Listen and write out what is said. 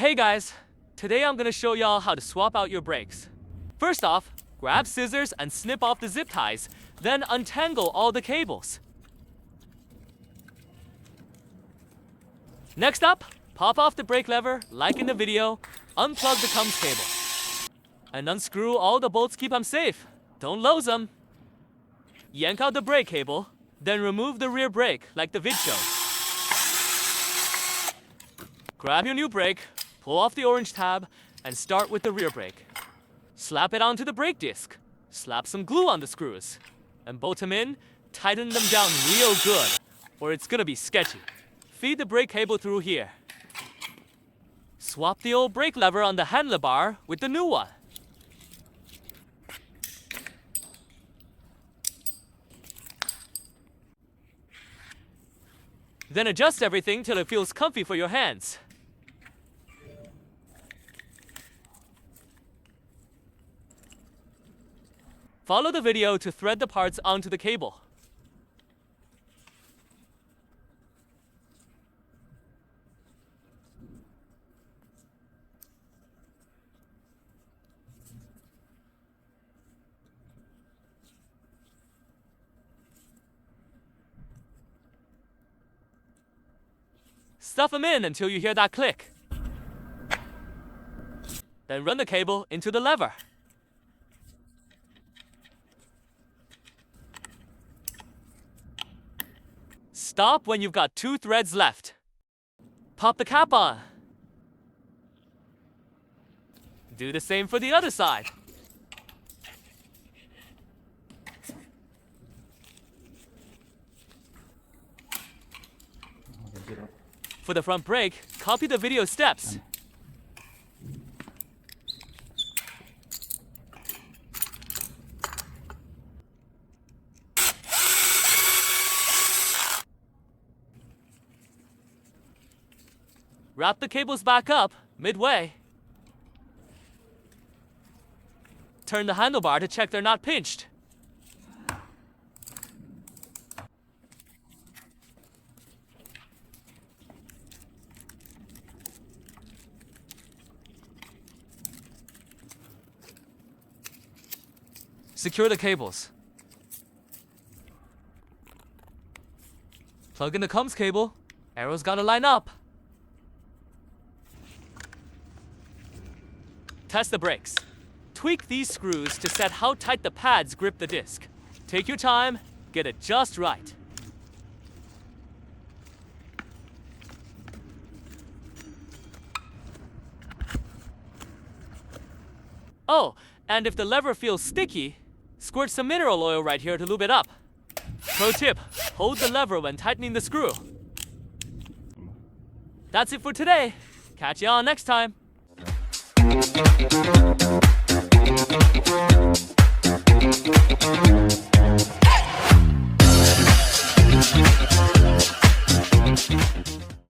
Hey guys, today I'm gonna show y'all how to swap out your brakes. First off, grab scissors and snip off the zip ties, then untangle all the cables. Next up, pop off the brake lever, like in the video, unplug the COMS cable. And unscrew all the bolts, keep them safe. Don't lose them. Yank out the brake cable, then remove the rear brake like the vid shows. Grab your new brake, pull off the orange tab, and start with the rear brake. Slap it onto the brake disc. Slap some glue on the screws. And bolt them in, tighten them down real good, or it's gonna be sketchy. Feed the brake cable through here. Swap the old brake lever on the handlebar with the new one. Then adjust everything till it feels comfy for your hands. Follow the video to thread the parts onto the cable. Stuff them in until you hear that click. Then run the cable into the lever. Stop when you've got 2 threads left. Pop the cap on. Do the same for the other side. For the front brake, copy the video steps. Wrap the cables back up midway. Turn the handlebar to check they're not pinched. Secure the cables. Plug in the COMS cable. Arrows gotta line up. Test the brakes. Tweak these screws to set how tight the pads grip the disc. Take your time, get it just right. Oh, and if the lever feels sticky, squirt some mineral oil right here to lube it up. Pro tip, hold the lever when tightening the screw. That's it for today. Catch y'all next time.